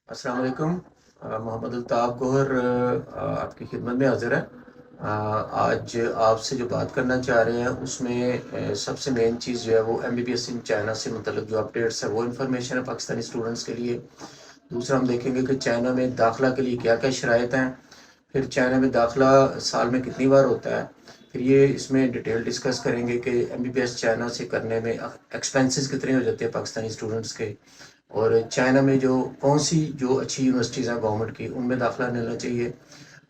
السلام علیکم۔ محمد الطاف گوہر آپ کی خدمت میں حاضر ہے۔ آج آپ سے جو بات کرنا چاہ رہے ہیں اس میں سب سے مین چیز جو ہے وہ M B B S in China سے متعلق جو اپڈیٹس ہے وہ انفارمیشن ہے پاکستانی اسٹوڈنٹس کے لیے۔ دوسرا ہم دیکھیں گے کہ چائنا میں داخلہ کے لیے کیا کیا شرائط ہیں، پھر چائنا میں داخلہ سال میں کتنی بار ہوتا ہے، پھر یہ اس میں ڈیٹیل ڈسکس کریں گے کہ M B B S China سے کرنے میں ایکسپینسز کتنے ہو جاتے ہیں پاکستانی اسٹوڈنٹس کے، اور چائنا میں جو کون سی جو اچھی یونیورسٹیز ہیں گورنمنٹ کی ان میں داخلہ لینا چاہیے،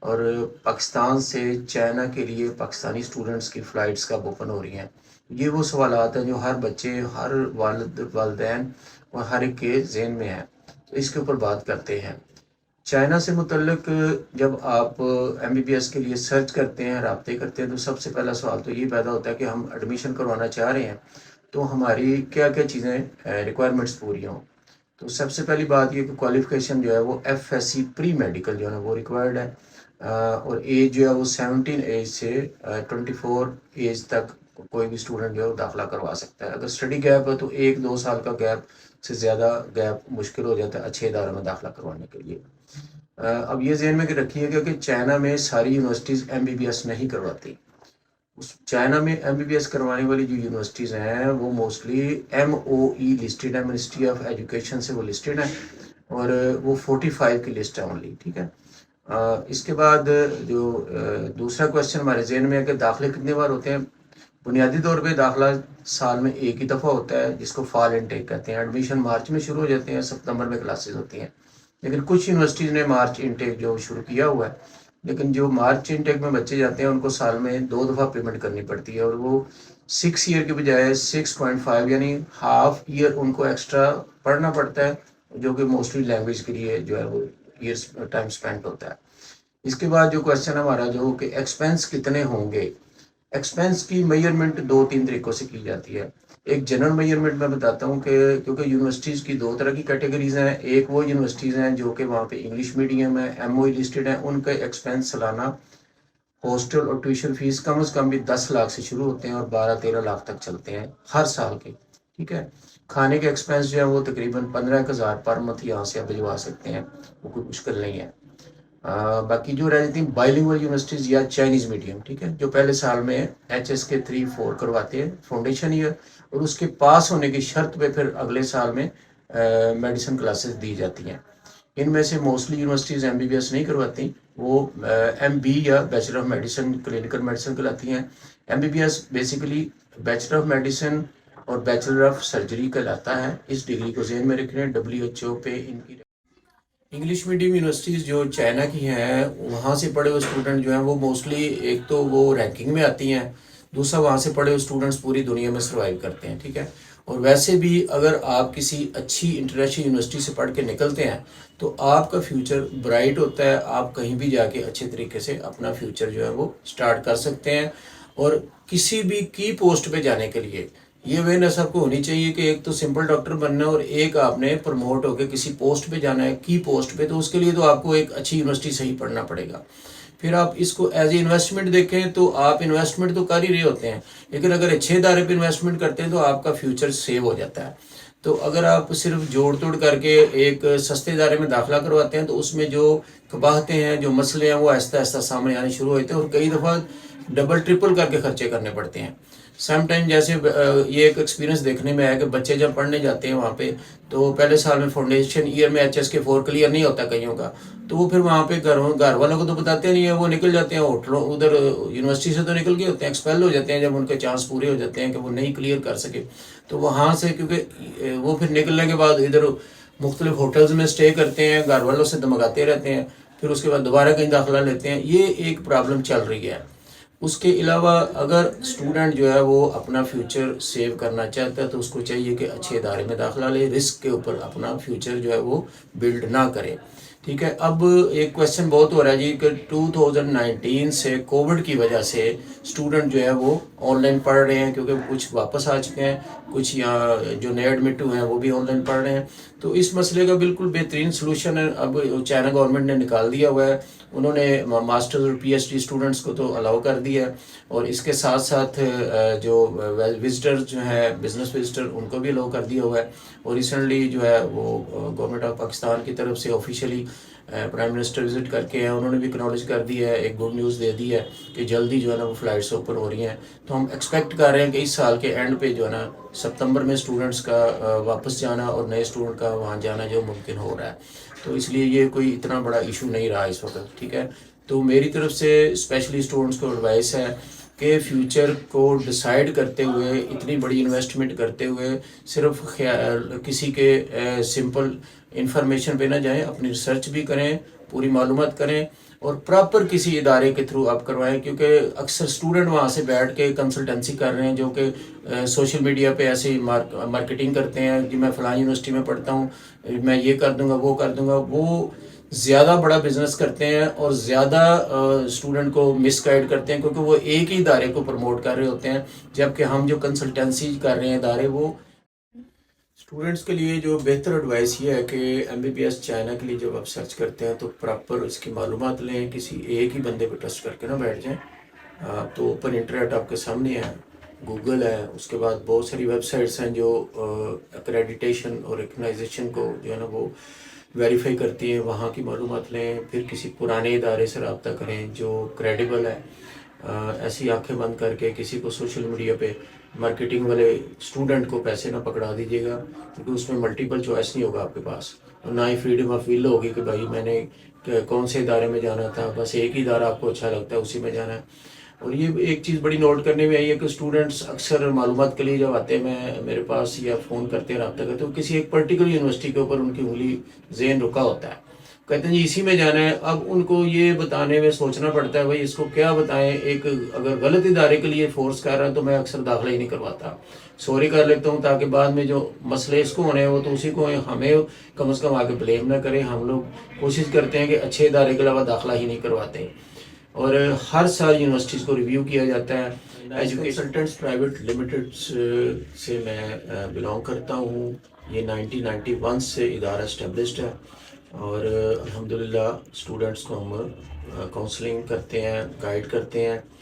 اور پاکستان سے چائنا کے لیے پاکستانی اسٹوڈنٹس کی فلائٹس کب اوپن ہو رہی ہیں۔ یہ وہ سوالات ہیں جو ہر بچے، ہر والدین اور ہر ایک کے ذہن میں ہیں، تو اس کے اوپر بات کرتے ہیں۔ چائنا سے متعلق جب آپ ایم بی بی ایس کے لیے سرچ کرتے ہیں، رابطے کرتے ہیں، تو سب سے پہلا سوال تو یہ پیدا ہوتا ہے کہ ہم ایڈمیشن کروانا چاہ رہے ہیں تو ہماری کیا کیا چیزیں ریکوائرمنٹس پوری ہوں۔ تو سب سے پہلی بات یہ کہ کوالیفیکیشن جو ہے وہ F S C pre medical جو ہے وہ ریکوائرڈ ہے، اور ایج جو ہے وہ 17 ایج سے 24 ایج تک کوئی بھی اسٹوڈنٹ جو ہے وہ داخلہ کروا سکتا ہے۔ اگر اسٹڈی گیپ ہے تو 1-2 سال کا گیپ سے زیادہ گیپ مشکل ہو جاتا ہے اچھے ادارے میں داخلہ کروانے کے لیے۔ اب یہ ذہن میں رکھیے گا کہ چائنا میں ساری universities M B B S نہیں کرواتی۔ چائنا میں ایم بی بی ایس کروانے والی جو یونیورسٹیز ہیں وہ موسٹلی ایم او ای لسٹڈ ہے، منسٹری آف ایجوکیشن سے وہ لسٹڈ ہیں، اور وہ 45 کی لسٹ ہے اونلی، ٹھیک ہے۔ اس کے بعد جو دوسرا کویشچن ہمارے ذہن میں ہے کہ داخلے کتنے بار ہوتے ہیں۔ بنیادی طور پہ داخلہ سال میں ایک ہی دفعہ ہوتا ہے جس کو فال انٹیک کہتے ہیں۔ ایڈمیشن مارچ میں شروع ہو جاتے ہیں، ستمبر میں کلاسز ہوتی ہیں، لیکن کچھ یونیورسٹیز نے مارچ انٹیک جو شروع کیا ہوا ہے، لیکن جو مارچ انٹیک میں بچے جاتے ہیں ان کو سال میں 2 دفعہ پیمنٹ کرنی پڑتی ہے، اور وہ 6 ایئر کے بجائے 6.5 یعنی ہاف ایئر ان کو ایکسٹرا پڑھنا پڑتا ہے، جو کہ موسٹلی لینگویج کے لیے جو ہے وہ ایئر ٹائم اسپینڈ ہوتا ہے۔ اس کے بعد جو کویشچن ہمارا جو کہ ایکسپینس کتنے ہوں گے۔ ایکسپینس کی میئرمنٹ 2-3 طریقوں سے کی جاتی ہے۔ ایک جنرل میئرمنٹ میں بتاتا ہوں کہ کیونکہ یونیورسٹیز کی 2 طرح کی کیٹیگریز ہیں، ایک وہ یونیورسٹیز ہیں جو کہ وہاں پہ انگلش میڈیم ہے، ایم او ای لسٹڈ ہیں، ان کا ایکسپینس سالانہ ہاسٹل اور ٹیوشن فیس کم از کم بھی 10 لاکھ سے شروع ہوتے ہیں اور 12-13 لاکھ تک چلتے ہیں ہر سال کے، ٹھیک ہے۔ کھانے کے ایکسپینس جو ہے وہ تقریباً 15,000 پر منتھ یہاں سے آپ بھجوا سکتے ہیں، وہ کوئی مشکل نہیں ہے۔ باقی جو رہ جاتی ہیں بائلنگول یونیورسٹیز یا چائنیز میڈیم، ٹھیک ہے، جو پہلے سال میں ایچ ایس کے 3-4 کرواتے ہیں فاؤنڈیشن ایئر، اور اس کے پاس ہونے کی شرط پہ پھر اگلے سال میں میڈیسن کلاسز دی جاتی ہیں۔ ان میں سے mostly universities M B B S نہیں کرواتی، وہ ایم بی یا bachelor of medicine clinical medicine کہلاتی ہیں۔ M B B S basically bachelor of medicine اور بیچلر آف سرجری کہلاتا ہے۔ اس ڈگری کو ذہن میں رکھیں، ڈبلیو ایچ او پہ ان کی انگلش میڈیم یونیورسٹیز جو چائنا کی ہیں وہاں سے پڑھے ہوئے اسٹوڈنٹ جو ہیں وہ موسٹلی ایک تو وہ رینکنگ میں آتی ہیں، دوسرا وہاں سے پڑھے ہوئے اسٹوڈنٹس پوری دنیا میں سروائیو کرتے ہیں، ٹھیک ہے۔ اور ویسے بھی اگر آپ کسی اچھی انٹرنیشنل یونیورسٹی سے پڑھ کے نکلتے ہیں تو آپ کا فیوچر برائٹ ہوتا ہے، آپ کہیں بھی جا کے اچھے طریقے سے اپنا فیوچر جو ہے وہ سٹارٹ کر سکتے ہیں۔ اور کسی بھی کی پوسٹ پہ جانے کے لیے یہ اویئرنیس آپ کو ہونی چاہیے کہ ایک تو سمپل ڈاکٹر بننا ہے اور ایک آپ نے پروموٹ ہو کے کسی پوسٹ پہ جانا ہے، کی پوسٹ پہ، تو اس کے لیے تو آپ کو ایک اچھی یونیورسٹی سے ہی پڑھنا پڑے گا۔ پھر آپ اس کو ایز اے انویسٹمنٹ دیکھیں تو آپ انویسٹمنٹ تو کر ہی رہے ہوتے ہیں، لیکن اگر اچھے ادارے پہ انویسٹمنٹ کرتے ہیں تو آپ کا فیوچر سیو ہو جاتا ہے۔ تو اگر آپ صرف جوڑ توڑ کر کے ایک سستے ادارے میں داخلہ کرواتے ہیں تو اس میں جو قباحتیں ہیں، جو مسئلے ہیں، وہ آہستہ آہستہ سامنے آنے شروع ہوتے ہیں، اور کئی دفعہ ڈبل ٹرپل کر کے خرچے کرنے پڑتے ہیں۔ سم ٹائم جیسے یہ ایک ایکسپیرینس دیکھنے میں ہے کہ بچے جب پڑھنے جاتے ہیں وہاں پہ تو پہلے سال میں فاؤنڈیشن ایئر میں ایچ ایس کے 4 کلیئر نہیں ہوتا کئیوں کا، تو وہ پھر وہاں پہ گھر والوں کو تو بتاتے نہیں ہیں، وہ نکل جاتے ہیں ہوٹلوں ادھر یونیورسٹی سے تو نکل کے ہوتے ہیں، ایکسپیل ہو جاتے ہیں جب ان کے چانس پورے ہو جاتے ہیں کہ وہ نہیں کلیئر کر سکے، تو وہاں سے کیونکہ وہ پھر نکلنے کے بعد ادھر مختلف ہوٹلز میں اسٹے کرتے ہیں، گھر والوں سے دمکاتے رہتے ہیں، پھر اس کے بعد دوبارہ کہیں داخلہ لیتے ہیں۔ یہ ایک پرابلم چل رہی ہے۔ اس کے علاوہ اگر اسٹوڈنٹ جو ہے وہ اپنا فیوچر سیو کرنا چاہتا ہے تو اس کو چاہیے کہ اچھے ادارے میں داخلہ لے، رسک کے اوپر اپنا فیوچر جو ہے وہ بلڈ نہ کرے، ٹھیک ہے۔ اب ایک کویشچن بہت ہو رہا ہے جی کہ 2019 سے کووڈ کی وجہ سے اسٹوڈنٹ جو ہے وہ آن لائن پڑھ رہے ہیں، کیونکہ کچھ واپس آ چکے ہیں، کچھ یہاں جو نئے ایڈمٹ ہوئے ہیں وہ بھی آن لائن پڑھ رہے ہیں، تو اس مسئلے کا بالکل بہترین سلوشن ہے اب چائنا گورنمنٹ نے نکال دیا ہوا ہے. انہوں نے ماسٹر اور پی ایچ ڈی اسٹوڈنٹس کو تو الاؤ کر دیا ہے، اور اس کے ساتھ ساتھ جو وزٹر جو ہے بزنس وزٹر ان کو بھی الاؤ کر دیا ہوا ہے. اور ریسنٹلی جو ہے وہ گورنمنٹ آف پاکستان کی طرف سے آفیشیلی پرائم منسٹر وزٹ کر کے ہیں، انہوں نے بھی اکنالج کر دیا ہے، ایک گڈ نیوز دے دی ہے کہ جلدی جو ہے نا وہ فلائٹس اوپن ہو رہی ہیں. تو ہم ایکسپیکٹ کر رہے ہیں کہ اس سال کے اینڈ پہ جو ہے نا ستمبر میں اسٹوڈنٹس کا واپس جانا اور نئے اسٹوڈنٹ کا وہاں جانا جو ممکن ہو رہا ہے. تو اس لیے یہ کوئی اتنا بڑا ایشو نہیں رہا اس وقت. ٹھیک ہے، تو میری طرف سے اسپیشلی اسٹوڈنٹس کو ایڈوائس ہے کہ فیوچر کو ڈیسائیڈ کرتے ہوئے، اتنی بڑی انویسٹمنٹ کرتے ہوئے صرف کسی کے سمپل انفارمیشن پہ نہ جائیں، اپنی ریسرچ بھی کریں، پوری معلومات کریں، اور پراپر کسی ادارے کے تھرو آپ کروائیں. کیونکہ اکثر اسٹوڈنٹ وہاں سے بیٹھ کے کنسلٹنسی کر رہے ہیں جو کہ سوشل میڈیا پہ ایسے ہی مارکیٹنگ کرتے ہیں کہ میں فلاں یونیورسٹی میں پڑھتا ہوں، میں یہ کر دوں گا وہ کر دوں گا. وہ زیادہ بڑا بزنس کرتے ہیں اور زیادہ اسٹوڈنٹ کو مس گائڈ کرتے ہیں، کیونکہ وہ ایک ہی ادارے کو پروموٹ کر رہے ہوتے ہیں، جبکہ ہم جو کنسلٹنسی کر رہے ہیں ادارے وہ اسٹوڈنٹس کے لیے. جو بہتر ایڈوائس یہ ہے کہ M B B S China کے لیے جب آپ سرچ کرتے ہیں تو پراپر اس کی معلومات لیں، کسی ایک ہی بندے پہ ٹرسٹ کر کے نہ بیٹھ جائیں. تو اوپن انٹرنیٹ آپ کے سامنے ہے، گوگل ہے، اس کے بعد بہت ساری ویب سائٹس ہیں جو اکریڈیٹیشن اور ریکگنائزیشن کو جو ہے نا وہ ویریفائی کرتی ہیں. وہاں کی معلومات لیں، پھر کسی پرانے ادارے سے رابطہ کریں جو کریڈیبل ہے. ایسی آنکھیں بند کر کے کسی کو سوشل میڈیا پہ مارکیٹنگ والے اسٹوڈنٹ کو پیسے نہ پکڑا دیجیے گا، کیونکہ اس میں ملٹیپل چوائس نہیں ہوگا آپ کے پاس، اور نہ ہی فریڈم آف ول ہوگی کہ بھائی میں نے کون سے ادارے میں جانا تھا، بس ایک ہی ادارہ آپ کو اچھا لگتا ہے اسی میں جانا ہے. اور یہ ایک چیز بڑی نوٹ کرنے میں آئی ہے کہ اسٹوڈنٹس اکثر معلومات کے لیے جب آتے ہیں میرے پاس یا فون کرتے ہیں، رابطہ کرتے ہیں، تو کسی ایک پرٹیکولر یونیورسٹی کے اوپر ان کی انگلی ذہن رکا ہوتا ہے، کہتے ہیں جی اسی میں جانا ہے. اب ان کو یہ بتانے میں سوچنا پڑتا ہے بھائی اس کو کیا بتائیں. ایک اگر غلط ادارے کے لیے فورس کر رہا ہے تو میں اکثر داخلہ ہی نہیں کرواتا، سوری کر لیتا ہوں، تاکہ بعد میں جو مسئلے اس کو ہونے ہیں وہ تو اسی کو ہیں، ہمیں کم از کم آگے بلیم نہ کریں. ہم لوگ کوشش کرتے ہیں کہ اچھے ادارے کے علاوہ داخلہ ہی نہیں کرواتے. اور ہر سال یونیورسٹیز کو ریویو کیا جاتا ہے. ایجوکیشن کنسلٹنٹس پرائیویٹ لمیٹڈ سے میں بلانگ کرتا ہوں. یہ 1991 سے ادارہ اسٹیبلشڈ ہے، اور الحمدللہ اسٹوڈنٹس کو ہم کاؤنسلنگ کرتے ہیں، گائیڈ کرتے ہیں.